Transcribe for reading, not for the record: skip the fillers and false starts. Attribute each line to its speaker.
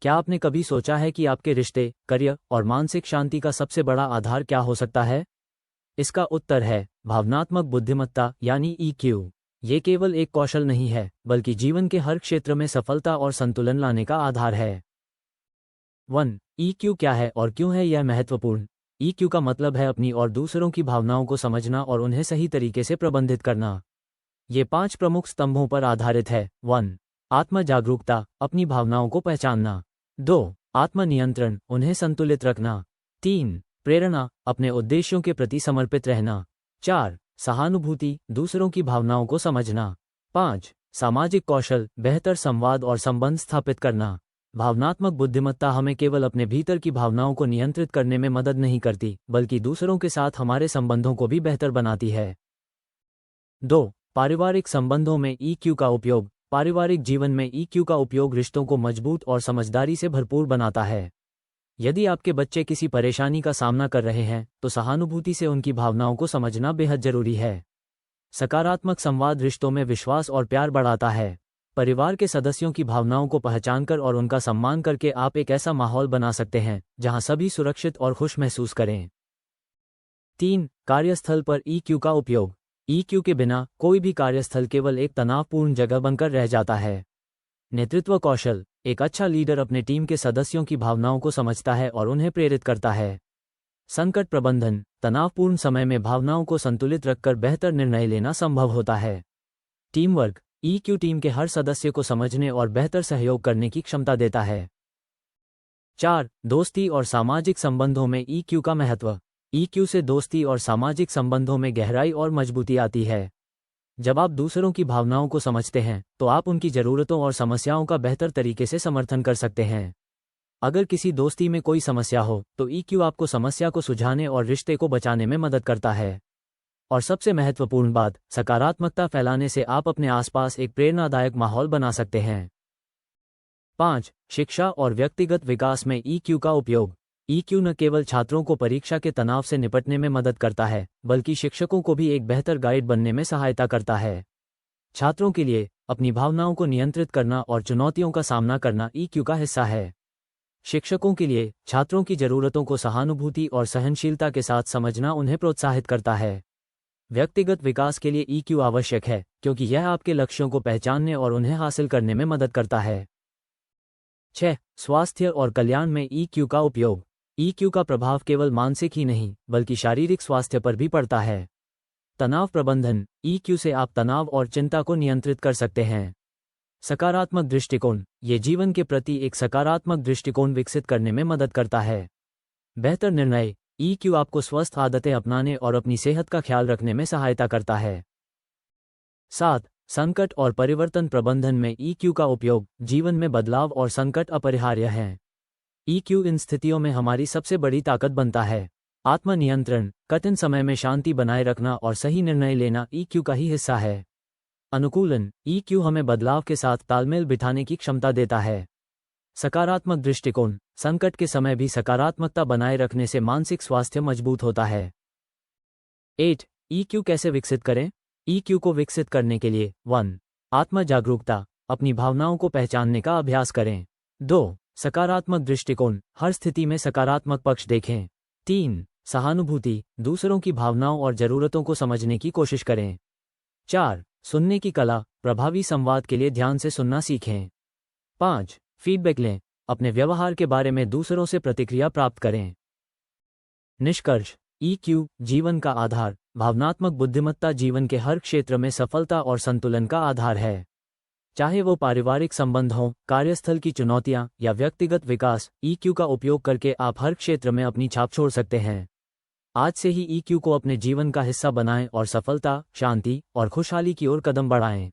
Speaker 1: क्या आपने कभी सोचा है कि आपके रिश्ते, करियर और मानसिक शांति का सबसे बड़ा आधार क्या हो सकता है? इसका उत्तर है भावनात्मक बुद्धिमत्ता यानी EQ। ये केवल एक कौशल नहीं है, बल्कि जीवन के हर क्षेत्र में सफलता और संतुलन लाने का आधार है। 1. EQ क्या है और क्यों है यह महत्वपूर्ण? EQ का मतलब है अपनी और दूसरों की भावनाओं को समझना और उन्हें सही तरीके से प्रबंधित करना। ये 5 प्रमुख स्तंभों पर आधारित है। 1. आत्म जागरूकता, अपनी भावनाओं को पहचानना। 2. आत्मनियंत्रण, उन्हें संतुलित रखना। 3. प्रेरणा, अपने उद्देश्यों के प्रति समर्पित रहना। 4. सहानुभूति, दूसरों की भावनाओं को समझना। 5. सामाजिक कौशल, बेहतर संवाद और संबंध स्थापित करना। भावनात्मक बुद्धिमत्ता हमें केवल अपने भीतर की भावनाओं को नियंत्रित करने में मदद नहीं करती, बल्कि दूसरों के साथ हमारे संबंधों को भी बेहतर बनाती है। 2. पारिवारिक संबंधों में EQ का उपयोग। पारिवारिक जीवन में EQ का उपयोग रिश्तों को मजबूत और समझदारी से भरपूर बनाता है। यदि आपके बच्चे किसी परेशानी का सामना कर रहे हैं, तो सहानुभूति से उनकी भावनाओं को समझना बेहद जरूरी है। सकारात्मक संवाद रिश्तों में विश्वास और प्यार बढ़ाता है। परिवार के सदस्यों की भावनाओं को पहचानकर और उनका सम्मान करके आप एक ऐसा माहौल बना सकते हैं जहां सभी सुरक्षित और खुश महसूस करें। 3. कार्यस्थल पर EQ का उपयोग। EQ के बिना कोई भी कार्यस्थल केवल एक तनावपूर्ण जगह बनकर रह जाता है। नेतृत्व कौशल, एक अच्छा लीडर अपने टीम के सदस्यों की भावनाओं को समझता है और उन्हें प्रेरित करता है। संकट प्रबंधन, तनावपूर्ण समय में भावनाओं को संतुलित रखकर बेहतर निर्णय लेना संभव होता है। टीम वर्क, EQ टीम के हर सदस्य को समझने और बेहतर सहयोग करने की क्षमता देता है। 4. दोस्ती और सामाजिक संबंधों में EQ का महत्व। EQ से दोस्ती और सामाजिक संबंधों में गहराई और मजबूती आती है। जब आप दूसरों की भावनाओं को समझते हैं, तो आप उनकी ज़रूरतों और समस्याओं का बेहतर तरीके से समर्थन कर सकते हैं। अगर किसी दोस्ती में कोई समस्या हो, तो EQ आपको समस्या को सुलझाने और रिश्ते को बचाने में मदद करता है। और सबसे महत्वपूर्ण बात, सकारात्मकता फैलाने से आप अपने आसपास एक प्रेरणादायक माहौल बना सकते हैं। 5. शिक्षा और व्यक्तिगत विकास में EQ का उपयोग। EQ न केवल छात्रों को परीक्षा के तनाव से निपटने में मदद करता है, बल्कि शिक्षकों को भी एक बेहतर गाइड बनने में सहायता करता है। छात्रों के लिए अपनी भावनाओं को नियंत्रित करना और चुनौतियों का सामना करना EQ का हिस्सा है। शिक्षकों के लिए छात्रों की ज़रूरतों को सहानुभूति और सहनशीलता के साथ समझना उन्हें प्रोत्साहित करता है। व्यक्तिगत विकास के लिए EQ आवश्यक है, क्योंकि यह आपके लक्ष्यों को पहचानने और उन्हें हासिल करने में मदद करता है। 6. स्वास्थ्य और कल्याण में EQ का उपयोग। EQ का प्रभाव केवल मानसिक ही नहीं, बल्कि शारीरिक स्वास्थ्य पर भी पड़ता है। तनाव प्रबंधन, EQ से आप तनाव और चिंता को नियंत्रित कर सकते हैं। सकारात्मक दृष्टिकोण, ये जीवन के प्रति एक सकारात्मक दृष्टिकोण विकसित करने में मदद करता है। बेहतर निर्णय, EQ आपको स्वस्थ आदतें अपनाने और अपनी सेहत का ख्याल रखने में सहायता करता है। 7. संकट और परिवर्तन प्रबंधन में EQ का उपयोग। जीवन में बदलाव और संकट अपरिहार्य हैं। EQ इन स्थितियों में हमारी सबसे बड़ी ताकत बनता है। आत्मनियंत्रण, कठिन समय में शांति बनाए रखना और सही निर्णय लेना EQ का ही हिस्सा है। अनुकूलन, EQ हमें बदलाव के साथ तालमेल बिठाने की क्षमता देता है। सकारात्मक दृष्टिकोण, संकट के समय भी सकारात्मकता बनाए रखने से मानसिक स्वास्थ्य मजबूत होता है। 8. EQ कैसे विकसित करें? EQ को विकसित करने के लिए 1. आत्म जागरूकता, अपनी भावनाओं को पहचानने का अभ्यास करें। 2. सकारात्मक दृष्टिकोण, हर स्थिति में सकारात्मक पक्ष देखें। 3. सहानुभूति, दूसरों की भावनाओं और ज़रूरतों को समझने की कोशिश करें। 4. सुनने की कला, प्रभावी संवाद के लिए ध्यान से सुनना सीखें। 5. फीडबैक लें, अपने व्यवहार के बारे में दूसरों से प्रतिक्रिया प्राप्त करें। निष्कर्ष, EQ जीवन का आधार, भावनात्मक बुद्धिमत्ता जीवन के हर क्षेत्र में सफलता और संतुलन का आधार है। चाहे वो पारिवारिक संबंध हों, कार्यस्थल की चुनौतियां या व्यक्तिगत विकास, EQ का उपयोग करके आप हर क्षेत्र में अपनी छाप छोड़ सकते हैं। आज से ही EQ को अपने जीवन का हिस्सा बनाएं और सफलता, शांति और खुशहाली की ओर कदम बढ़ाएं।